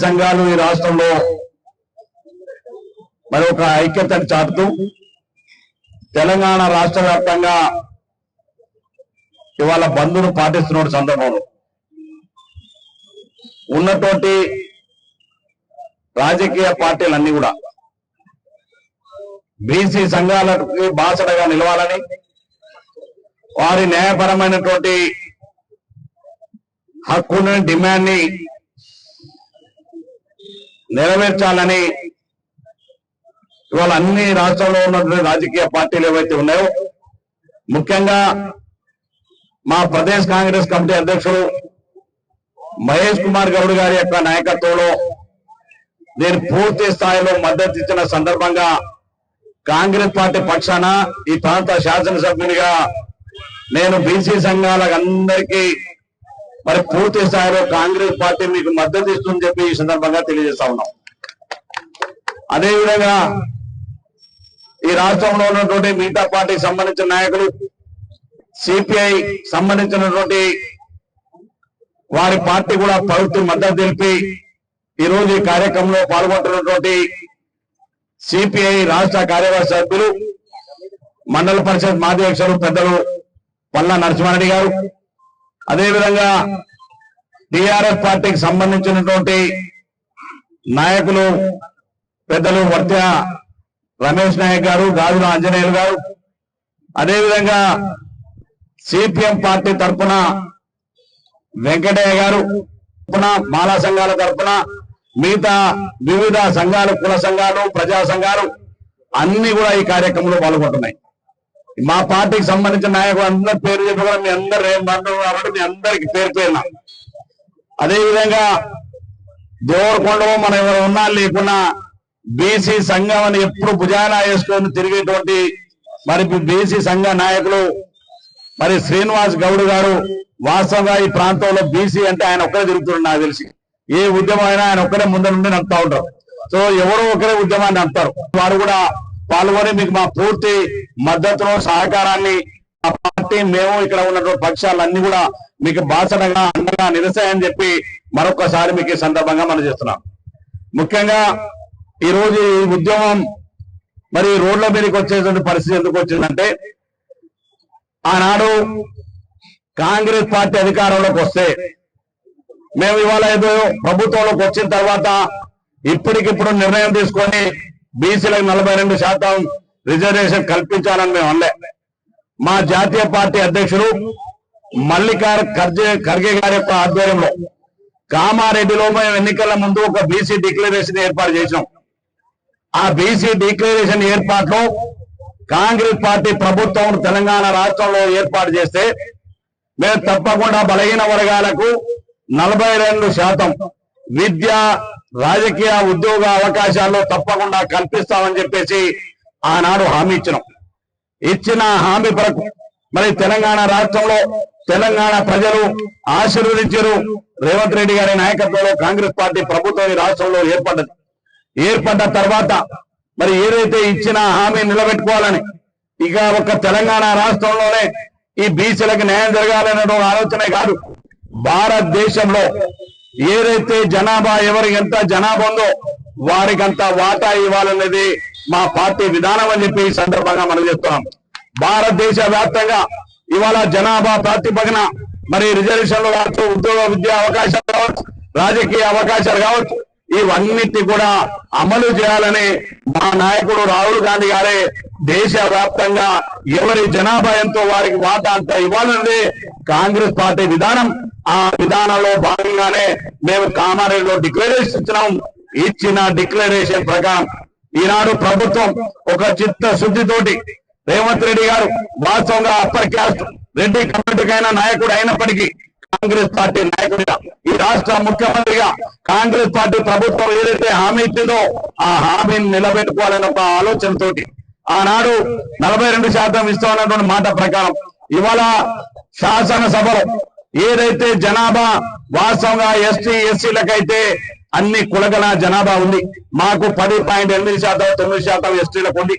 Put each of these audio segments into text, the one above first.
సంఘాలు ఈ రాష్ట్రంలో మరి ఒక ఐక్యతను చాటుతూ తెలంగాణ రాష్ట్ర వ్యాప్తంగా ఇవాళ బంద్ను పాటిస్తున్న సందర్భంలో ఉన్నటువంటి రాజకీయ పార్టీలన్నీ కూడా బీసీ సంఘాలకి బాసటగా నిలవాలని, వారి న్యాయపరమైనటువంటి హక్కుని డిమాండ్ని నెరవేర్చాలని ఇవాళ అన్ని రాష్ట్రాల్లో ఉన్నటువంటి రాజకీయ పార్టీలు ఏవైతే ఉన్నాయో, ముఖ్యంగా మా ప్రదేశ్ కాంగ్రెస్ కమిటీ అధ్యక్షుడు మహేష్ కుమార్ గౌడ్ గారి యొక్క నాయకత్వంలో నేను పూర్తి స్థాయిలో మద్దతు ఇచ్చిన సందర్భంగా కాంగ్రెస్ పార్టీ పక్షాన ఈ ప్రాంత శాసనసభ్యునిగా నేను బీసీ సంఘాలందరికీ మరి పూర్తి స్థాయిలో కాంగ్రెస్ పార్టీ మీకు మద్దతు ఇస్తుందని చెప్పి ఈ సందర్భంగా తెలియజేస్తా ఉన్నాం. అదేవిధంగా ఈ రాష్ట్రంలో ఉన్నటువంటి మిగతా పార్టీకి సంబంధించిన నాయకులు, సిపిఐ సంబంధించినటువంటి వారి పార్టీ కూడా ప్రభుత్వం మద్దతు తెలిపి ఈ రోజు ఈ కార్యక్రమంలో పాల్గొంటున్నటువంటి సిపిఐ రాష్ట్ర కార్యవర్గ సభ్యులు, మండల పరిషత్ మాజీ అధ్యక్షులు పెద్దలు పల్లా నరసింహారెడ్డి గారు, అదేవిధంగా టిఆర్ఎస్ పార్టీకి సంబంధించినటువంటి నాయకులు పెద్దలు వర్త్య రమేష్ నాయక్ గారు, గాజుల ఆంజనేయులు గారు, అదేవిధంగా సిపిఎం పార్టీ తరఫున వెంకటయ్య గారు, మాలా సంఘాల తరఫున మిగతా వివిధ సంఘాలు, కుల సంఘాలు, ప్రజా సంఘాలు అన్ని కూడా ఈ కార్యక్రమంలో పాల్గొంటున్నాయి. మా పార్టీకి సంబంధించిన నాయకులు అందరి పేరు చెప్పి మీ అందరు ఏం మాట్లాడు కాబట్టి మీ అందరికి పేరు పేరున, అదేవిధంగా దేవరకొండలో మనం ఎవరు ఉన్నా లేకున్నా బీసీ సంఘం అని ఎప్పుడు భుజాన వేసుకొని తిరిగేటువంటి మరి బీసీ సంఘ నాయకులు మరి శ్రీనివాస్ గౌడ్ గారు వాస్తవంగా ఈ ప్రాంతంలో బీసీ అంటే ఆయన ఒక్కరే తిరుగుతున్నాడు. నాకు తెలిసి ఏ ఉద్యమం అయినా ఆయన ఒక్కరే ముందు నుండి నడుపుతా ఉంటారు. సో ఎవరో ఒకరే ఉద్యమాన్ని నడుపుతారు. వారు కూడా పాల్గొని మీకు మా పూర్తి మద్దతును, సహకారాన్ని ఆ పార్టీ మేము ఇక్కడ ఉన్నటువంటి పక్షాలన్నీ కూడా మీకు బాసటగా అండగా నిరసాయని చెప్పి మరొకసారి మీకు ఈ సందర్భంగా మనం చేస్తున్నాం. ముఖ్యంగా ఈ రోజు ఈ ఉద్యమం మరి రోడ్ల మీదకి వచ్చేటువంటి పరిస్థితి ఎందుకు వచ్చిందంటే, ఆనాడు కాంగ్రెస్ పార్టీ అధికారంలోకి వస్తే మేము ఇవాళ ఏదో ప్రభుత్వంలోకి వచ్చిన తర్వాత ఇప్పటికిప్పుడు నిర్ణయం తీసుకొని బీసీలకు 42% రిజర్వేషన్ కల్పించాలని మేము అనలే. మా జాతీయ పార్టీ అధ్యక్షుడు మల్లికార్జున ఖర్గే గారి యొక్క ఆధ్వర్యంలో కామారెడ్డిలో మేము ఎన్నికల ముందు ఒక బీసీ డిక్లరేషన్ ఏర్పాటు చేసినాం. ఆ బీసీ డిక్లరేషన్ ఏర్పాటులో కాంగ్రెస్ పార్టీ ప్రభుత్వం తెలంగాణ రాష్ట్రంలో ఏర్పాటు చేస్తే మేము తప్పకుండా బలహీన వర్గాలకు 42% విద్య, రాజకీయ, ఉద్యోగ అవకాశాల్లో తప్పకుండా కల్పిస్తామని చెప్పేసి ఆనాడు హామీ ఇచ్చినాం. ఇచ్చిన హామీ కొరకు మరి తెలంగాణ రాష్ట్రంలో తెలంగాణ ప్రజలు ఆశీర్వదించారు. రేవంత్ రెడ్డి గారి నాయకత్వంలో కాంగ్రెస్ పార్టీ ప్రభుత్వం ఈ రాష్ట్రంలో ఏర్పడ్డది. ఏర్పడ్డ తర్వాత మరి ఏదైతే ఇచ్చిన హామీ నిలబెట్టుకోవాలని ఇక ఒక తెలంగాణ రాష్ట్రంలోనే ఈ బీసీలకు న్యాయం జరగాలనే ఆలోచనే కాదు, భారతదేశంలో ఏదైతే జనాభా ఎవరికి ఎంత జనాభా ఉందో వారికి అంత వాటా ఇవ్వాలనేది మా పార్టీ విధానం అని చెప్పి ఈ సందర్భంగా మనం చేస్తున్నాం. భారతదేశ వ్యాప్తంగా ఇవాళ జనాభా ప్రాతిపదికన మరి రిజర్వేషన్లు కావచ్చు, ఉద్యోగ విద్యా అవకాశాలు కావచ్చు, రాజకీయ అవకాశాలు కావచ్చు, ఇవన్నిటి కూడా అమలు చేయాలని మా నాయకుడు రాహుల్ గాంధీ గారే దేశవ్యాప్తంగా ఎవరి జనాభా ఎంతో వారికి వాటా అంత ఇవ్వాలన్నది కాంగ్రెస్ పార్టీ విధానం. ఆ విధానంలో భాగంగానే మేము కామారెడ్డిలో డిక్లరేషన్ ఇచ్చినాం. ఇచ్చిన డిక్లరేషన్ ప్రకారం ఈనాడు ప్రభుత్వం ఒక చిత్తశుద్ధితోటి రేవంత్ రెడ్డి గారు వాస్తవంగా అప్పర్ క్యాస్ట్ రెడ్డి కమ్యూనిటీకైనా నాయకుడు అయినప్పటికీ కాంగ్రెస్ పార్టీ నాయకుడిగా ఈ రాష్ట్ర ముఖ్యమంత్రిగా కాంగ్రెస్ పార్టీ ప్రభుత్వం ఏదైతే హామీ ఇచ్చిందో ఆ హామీని నిలబెట్టుకోవాలనే ఒక ఆలోచనతోటి ఆనాడు 42% ఇస్తామన్నటువంటి మాట ప్రకారం ఇవాళ శాసనసభలో ఏదైతే జనాభా వాస్తవంగా ఎస్టీ ఎస్సీలకైతే అన్ని కులగల జనాభా ఉంది, మాకు 10.8%, 9% ఎస్టీలకు ఉంది.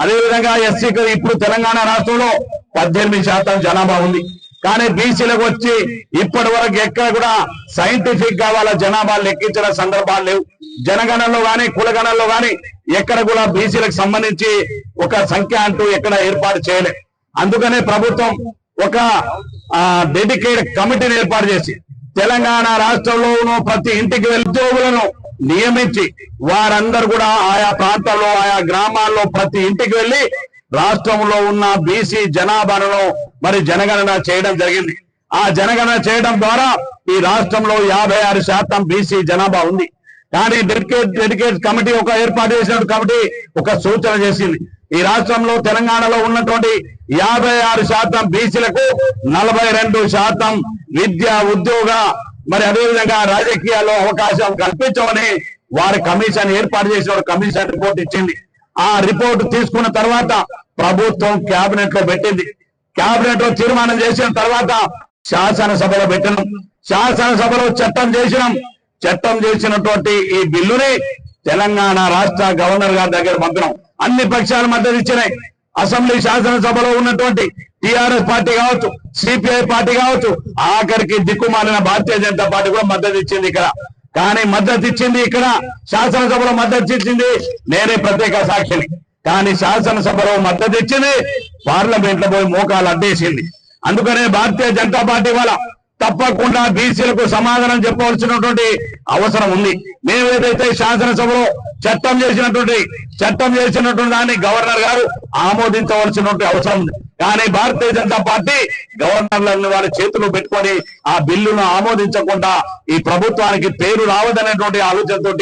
అదేవిధంగా ఎస్సీకి ఇప్పుడు తెలంగాణ రాష్ట్రంలో 18% జనాభా ఉంది. కానీ బీసీలకు వచ్చి ఇప్పటి వరకు ఎక్కడ కూడా సైంటిఫిక్ గా వాళ్ళ జనాభా లెక్కించిన సందర్భాలు లేవు. జనగణనలో గాని కులగణనలో గాని ఎక్కడ కూడా బీసీలకు సంబంధించి ఒక సంఖ్య అంటూ ఎక్కడ ఏర్పాటు చేయలేదు. అందుకనే ప్రభుత్వం ఒక డెడికేటెడ్ కమిటీని ఏర్పాటు చేసి తెలంగాణ రాష్ట్రంలో ప్రతి ఇంటికి ఉద్యోగులను నియమించి వారందరూ కూడా ఆయా ప్రాంతాల్లో ఆయా గ్రామాల్లో ప్రతి ఇంటికి వెళ్లి రాష్ట్రంలో ఉన్న బీసీ జనాభాను మరి జనగణన చేయడం జరిగింది. ఆ జనగణన చేయడం ద్వారా ఈ రాష్ట్రంలో 56% బీసీ జనాభా ఉంది. కానీ డెడికేట్ కమిటీ ఒక ఏర్పాటు చేసిన కమిటీ ఒక సూచన చేసింది. ఈ రాష్ట్రంలో తెలంగాణలో ఉన్నటువంటి 56% బీసీలకు 42% విద్య ఉద్యోగ మరి అదేవిధంగా రాజకీయాల్లో అవకాశం కల్పించమని వారి కమిషన్ ఏర్పాటు చేసిన కమిషన్ రిపోర్ట్ ఇచ్చింది. ఆ రిపోర్ట్ తీసుకున్న తర్వాత ప్రభుత్వం కేబినెట్ లో పెట్టింది. కేబినెట్ లో తీర్మానం చేసిన తర్వాత శాసనసభలో పెట్టినాం. శాసనసభలో చట్టం చేసినటువంటి ఈ బిల్లుని తెలంగాణ రాష్ట్ర గవర్నర్ గారి దగ్గర పంపినాం. అన్ని పక్షాల మద్దతు ఇచ్చినాయి. అసెంబ్లీ శాసనసభలో ఉన్నటువంటి టిఆర్ఎస్ పార్టీ కావచ్చు, సిపిఐ పార్టీ కావచ్చు, ఆఖరికి దిక్కుమాలిన భారతీయ జనతా పార్టీ కూడా మద్దతు ఇచ్చింది ఇక్కడ. కానీ మద్దతు ఇచ్చింది ఇక్కడ శాసనసభలో మద్దతు ఇచ్చింది నేనే ప్రత్యేక సాక్షిని. కానీ శాసనసభలో మద్దతు ఇచ్చింది పార్లమెంట్ లో పోయి మోకాలు అడ్డేసింది. అందుకనే భారతీయ జనతా పార్టీ వల్ల తప్పకుండా బీసీలకు సమాధానం చెప్పవలసినటువంటి అవసరం ఉంది. మేము ఏదైతే శాసనసభలో చట్టం చేసినటువంటి దాన్ని గవర్నర్ గారు ఆమోదించవలసినటువంటి అవసరం ఉంది. కానీ భారతీయ జనతా పార్టీ గవర్నర్లను వారి చేతులు పెట్టుకొని ఆ బిల్లును ఆమోదించకుండా ఈ ప్రభుత్వానికి పేరు రావదనేటువంటి ఆలోచనతో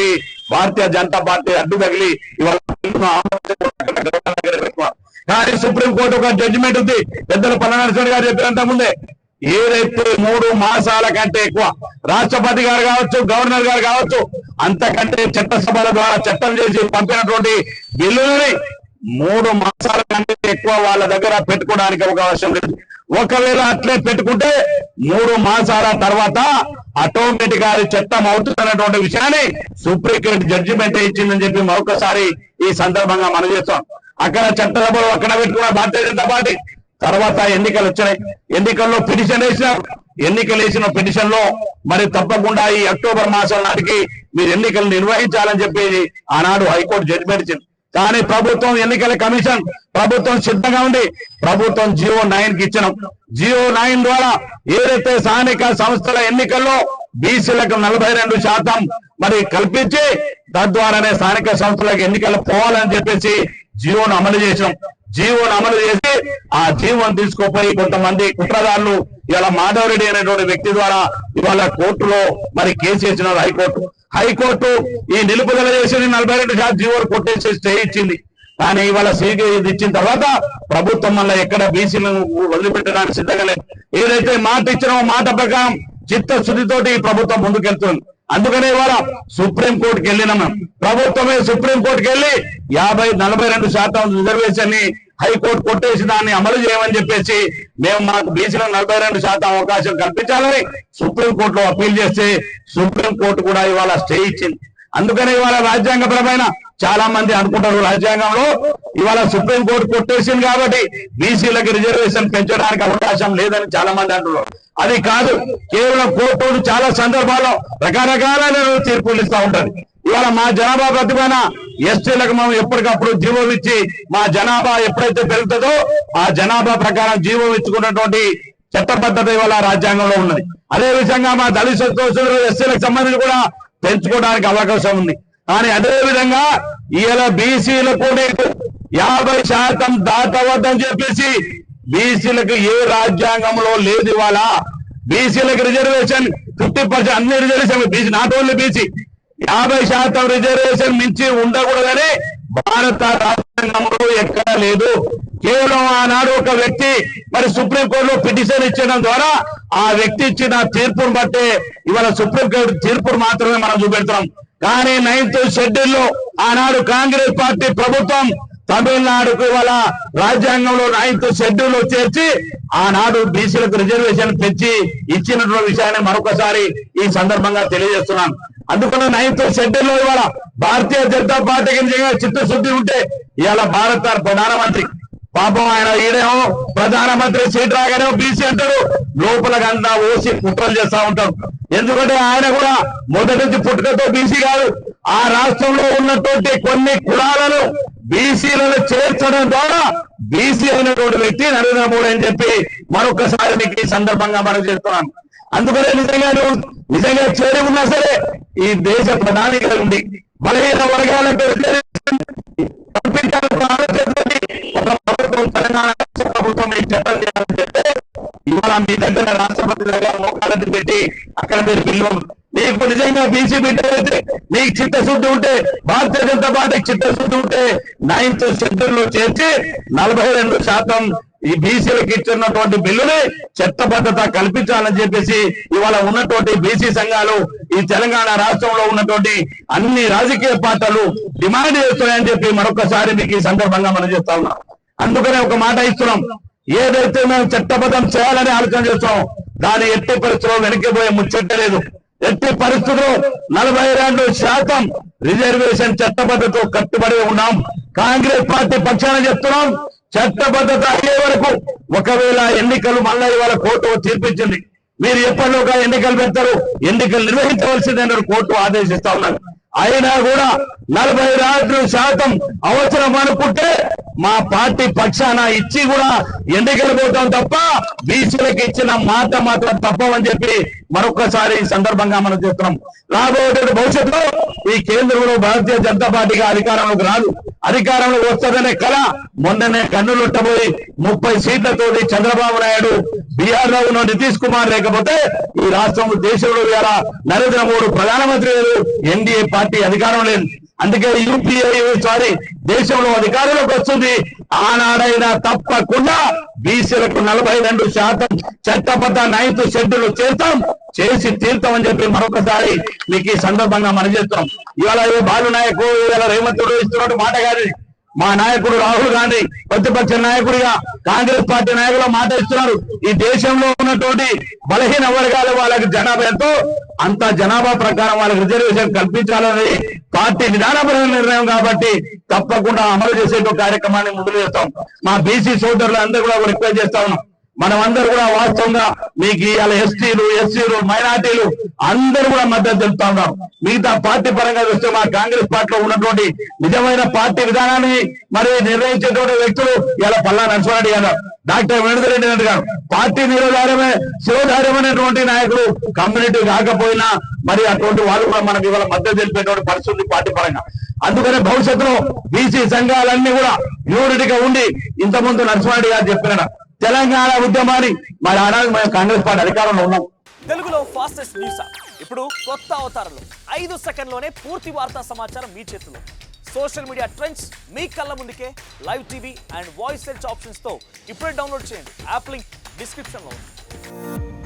భారతీయ జనతా పార్టీ అడ్డు తగిలి ఇవాళ బిల్లును ఆమోదించకుండా. కానీ సుప్రీంకోర్టు ఒక జడ్జిమెంట్ ఉంది. పెద్దలు పల్లనరసింహ గారు చెప్పినంత ముందే ఏదైతే 3 మాసాల కంటే ఎక్కువ రాష్ట్రపతి గారు కావచ్చు, గవర్నర్ గారు కావచ్చు, అంతకంటే చట్టసభల ద్వారా చట్టం చేసి పంపినటువంటి బిల్లులని 3 మాసాల కంటే ఎక్కువ వాళ్ళ దగ్గర పెట్టుకోవడానికి అవకాశం లేదు. ఒకవేళ అట్లే పెట్టుకుంటే 3 మాసాల తర్వాత ఆటోమేటిక్ గా చట్టం అవుతున్నటువంటి విషయాన్ని సుప్రీంకోర్టు జడ్జిమెంట్ ఇచ్చిందని చెప్పి మరొకసారి ఈ సందర్భంగా మనం చేస్తాం. అక్కడ చట్టసభలో అక్కడ పెట్టుకున్న భారతీయ జనతా పార్టీ తర్వాత ఎన్నికలు వచ్చాయి. ఎన్నికల్లో పిటిషన్ వేసిన పిటిషన్ లో మరి తప్పకుండా ఈ అక్టోబర్ మాసం నాటికి మీరు ఎన్నికలు నిర్వహించాలని చెప్పి ఆనాడు హైకోర్టు జడ్జిమెంట్ ఇచ్చింది. కానీ ప్రభుత్వం ఎన్నికల కమిషన్ ప్రభుత్వం సిద్ధంగా ఉండి ప్రభుత్వం GO9 కి ఇచ్చినాం. GO9 ద్వారా ఏదైతే స్థానిక సంస్థల ఎన్నికల్లో బీసీలకు 42% మరి కల్పించి తద్వారానే స్థానిక సంస్థలకు ఎన్నికలు పోవాలని చెప్పేసి జీవోను అమలు చేసినాం. జీవోను అమలు చేసి ఆ జీవోను తీసుకుపోయి కొంతమంది కుట్రదారులు ఇవాళ మాధవరెడ్డి అనేటువంటి వ్యక్తి ద్వారా ఇవాళ కోర్టులో మరి కేసు వేసినారు హైకోర్టు ఈ నిలుపుదల చేసి 42% జీవోను కొట్టేసి స్టే ఇచ్చింది. కానీ ఇవాళ సీగే ఇచ్చిన తర్వాత ప్రభుత్వం వల్ల ఎక్కడ బీసీలను వదిలిపెట్టడానికి సిద్ధంగా లేదు. ఏదైతే మాట ఇచ్చినామో మాట ప్రకారం చిత్తశుద్ధితోటి ప్రభుత్వం ముందుకెళ్తుంది. అందుకనే ఇవాళ సుప్రీంకోర్టుకి వెళ్ళినాం. ప్రభుత్వమే సుప్రీంకోర్టుకి వెళ్ళి 42% రిజర్వేషన్ ని హైకోర్టు కొట్టేసి దాన్ని అమలు చేయమని చెప్పేసి మేము మాకు బీసీలకు 42% అవకాశం కల్పించాలని సుప్రీంకోర్టులో అప్పీల్ చేస్తే సుప్రీంకోర్టు కూడా ఇవాళ స్టే ఇచ్చింది. అందుకనే ఇవాళ రాజ్యాంగపరమైన చాలా మంది అనుకుంటారు రాజ్యాంగంలో ఇవాళ సుప్రీంకోర్టు కొట్టేసింది కాబట్టి బీసీలకు రిజర్వేషన్ పెంచడానికి అవకాశం లేదని చాలా మంది అంటున్నారు. అది కాదు, కేవలం కోర్టు చాలా సందర్భాల్లో రకరకాలైన తీర్పులు ఇస్తూ ఉంటది. ఇవాళ మా జనాభా ప్రతిపైన ఎస్టీలకు మనం ఎప్పటికప్పుడు జీవో ఇచ్చి మా జనాభా ఎప్పుడైతే పెరుగుతుందో ఆ జనాభా ప్రకారం జీవో ఇచ్చుకున్నటువంటి చట్టబద్ధత ఇవాళ రాజ్యాంగంలో ఉన్నది. అదే విధంగా మా దళిత ఎస్టీలకు సంబంధించి కూడా పెంచుకోవడానికి అవకాశం ఉంది. కానీ అదే విధంగా ఇలా బీసీలకు 50% దాటవద్దని చెప్పేసి బీసీలకు ఏ రాజ్యాంగంలో లేదు. ఇవాళ బీసీలకు రిజర్వేషన్ 50% అన్ని reservation BC not only BC 50% reservation మించి ఉండకూడదని భారత రాజ్యాంగంలో ఎక్కడా లేదు. కేవలం ఆనాడు ఒక వ్యక్తి మరి సుప్రీంకోర్టులో పిటిషన్ ఇచ్చడం ద్వారా ఆ వ్యక్తి ఇచ్చిన తీర్పును బట్టే ఇవాళ సుప్రీంకోర్టు తీర్పును మాత్రమే మనం చూపెడుతున్నాం. కానీ 9th షెడ్యూల్లో ఆనాడు కాంగ్రెస్ పార్టీ ప్రభుత్వం తమిళనాడుకు ఇవాళ రాజ్యాంగంలో 9th షెడ్యూల్లో చేర్చి ఆనాడు బీసీలకు రిజర్వేషన్ పెంచి ఇచ్చినటువంటి విషయాన్ని మరొకసారి ఈ సందర్భంగా తెలియజేస్తున్నాను. అందుకని 9th షెడ్యూల్లో ఇవాళ భారతీయ జనతా పార్టీకి నిజంగా చిత్తశుద్ధి ఉంటే ఇవాళ భారత ప్రధానమంత్రి పాపం ఆయన ఈడేమో ప్రధానమంత్రి సీట్ రాగానే బీసీ అంటాడు, లోపలకంతా ఓసి కుట్రలు చేస్తా ఉంటాడు. ఎందుకంటే ఆయన కూడా మొదటి నుంచి పుట్టుకతో బీసీ కాదు, ఆ రాష్ట్రంలో ఉన్నటువంటి కొన్ని కులాలను బీసీలను చేర్చడం ద్వారా బీసీ అయినటువంటి వ్యక్తి నరేంద్ర మోడీ అని చెప్పి మరొకసారి మీకు ఈ సందర్భంగా మనం చేస్తున్నాను. అందుకనే నిజంగా చేరి ఉన్నా సరే ఈ దేశ ప్రధానిగా ఉండి బలహీన వర్గాలకు ఒక ప్రభుత్వం తెలంగాణ రాష్ట్ర ప్రభుత్వం ఈ చట్టం చేయాలని చెప్తే ఇవాళ మీ దగ్గర రాష్ట్రపతి దగ్గర మోకాళ్ళని పెట్టి అక్కడ మీరు బిల్లు నీకు నిజంగా బీసీ బిడ్డ అయితే నీకు చిత్తశుద్ధి ఉంటే భారతీయ జనతా పార్టీకి చిత్తశుద్ధి ఉంటే 9th షెడ్యూల్లో చేర్చి 42% ఈ బీసీలకు ఇచ్చినటువంటి బిల్లుని చట్టబద్ధత కల్పించాలని చెప్పేసి ఇవాళ ఉన్నటువంటి బీసీ సంఘాలు ఈ తెలంగాణ రాష్ట్రంలో ఉన్నటువంటి అన్ని రాజకీయ పార్టీలు డిమాండ్ చేస్తున్నాయని చెప్పి మరొకసారి మీకు ఈ సందర్భంగా మనం చేస్తా ఉన్నాం. అందుకనే ఒక మాట ఇస్తున్నాం, ఏదైతే మేము చట్టబద్ధం చేయాలని ఆలోచన చేస్తాం దాని ఎట్టి పరిస్థితుల్లో వెనక్కిపోయే ముచ్చట్టలేదు. ఎట్టి పరిస్థితుల్లో 42% రిజర్వేషన్ చట్టబద్ధతో కట్టుబడి ఉన్నాం. కాంగ్రెస్ పార్టీ పక్షాన చెప్తున్నాం, చట్టబద్ధత అయ్యే వరకు ఒకవేళ ఎన్నికలు మళ్ళీ ఇవాళ కోర్టు తీర్పిచ్చింది, మీరు ఎప్పటిలోగా ఎన్నికలు పెడతారు, ఎన్నికలు నిర్వహించవలసిందని కోర్టు ఆదేశిస్తా ఉన్నారు. అయినా కూడా 42% అవసరం అనుకుంటే మా పార్టీ పక్షాన ఇచ్చి కూడా ఎన్నికలు పోతాం తప్ప బీసీలకు ఇచ్చిన మాట మాత్రం తప్పవని చెప్పి మరొకసారి ఈ సందర్భంగా మనం చెప్తున్నాం. రాబోయే భవిష్యత్తులో ఈ కేంద్రంలో భారతీయ జనతా పార్టీగా అధికారంలోకి రాదు, అధికారంలో వస్తుందనే కళ మొన్ననే కన్నులుట్టబోయి 30 సీట్లతోటి చంద్రబాబు నాయుడు, బీహార్ లో ఉన్న నితీష్ కుమార్ లేకపోతే ఈ రాష్ట్రంలో దేశంలో ఇలా నరేంద్ర మోడీ ప్రధానమంత్రి లేదు, ఎన్డీఏ పార్టీ అధికారం లేదు. అందుకే దేశంలో అధికారంలోకి వస్తుంది. ఆనాడైనా తప్పకుండా బీసీలకు 42% చట్టబద్ధ 9th షెడ్యూల్ చేసి తీర్థమని చెప్పి మరొకసారి మీకు ఈ సందర్భంగా మనం చేస్తాం. ఇవాళ బాలు నాయకు ఇవాళ రేవంత్ రెడ్డి ఇస్తున్నట్టు మాట కాదు, మా నాయకుడు రాహుల్ గాంధీ ప్రతిపక్ష నాయకుడిగా కాంగ్రెస్ పార్టీ నాయకులు మాట ఇస్తున్నారు. ఈ దేశంలో ఉన్నటువంటి బలహీన వర్గాల వాళ్ళకి జనాభా ఎంతో అంత జనాభా ప్రకారం వాళ్ళకి రిజర్వేషన్ కల్పించాలని పార్టీ విధానపరమైన నిర్ణయం కాబట్టి తప్పకుండా అమలు చేసే కార్యక్రమాన్ని ముందు చేస్తాం. మా బీసీ సోదరులు అందరూ కూడా రిక్వెస్ట్ చేస్తా ఉన్నాం, మనం అందరూ కూడా వాస్తవంగా మీకు ఇవాళ ఎస్టీలు, ఎస్సీలు, మైనార్టీలు అందరూ కూడా మద్దతు తెలుపుతా ఉన్నారు. మిగతా పార్టీ పరంగా చూస్తే మా కాంగ్రెస్ పార్టీలో ఉన్నటువంటి నిజమైన పార్టీ విధానాన్ని మరి నిర్ణయించేటువంటి వ్యక్తులు ఇలా పల్లా నరసింహారెడ్డి గారు, డాక్టర్ వేణుధర్ రెడ్డి గారు పార్టీ నిరోధారమే శివధార్యమైనటువంటి నాయకులు, కమ్యూనిటీ కాకపోయినా మరి అటువంటి వాళ్ళు కూడా మనకి ఇవాళ మద్దతు తెలిపేటువంటి పరిస్థితి పార్టీ పరంగా. అందుకనే భవిష్యత్తులో బీసీ సంఘాలన్నీ కూడా యూనిటీగా ఉండి ఇంతకుముందు నరసింహారెడ్డి గారు చెప్పిన తెలంగాణ ఉద్యమాన్ని మరి ఆనాడు మేము కాంగ్రెస్ పార్టీ అధికారంలో ఉన్నాం. తెలుగులో ఫాస్టెస్ట్ న్యూస్ ఇప్పుడు కొత్త అవతారంలో 5 సెకండ్లోనే పూర్తి వార్తా సమాచారం మీ చేతిలో. సోషల్ మీడియా ట్రెండ్స్ మీ కళ్ళ ముందుకే live TV and voice search options తో ఇప్పుడే డౌన్లోడ్ చేయండి. యాప్ లింక్ డిస్క్రిప్షన్ లో ఉంది.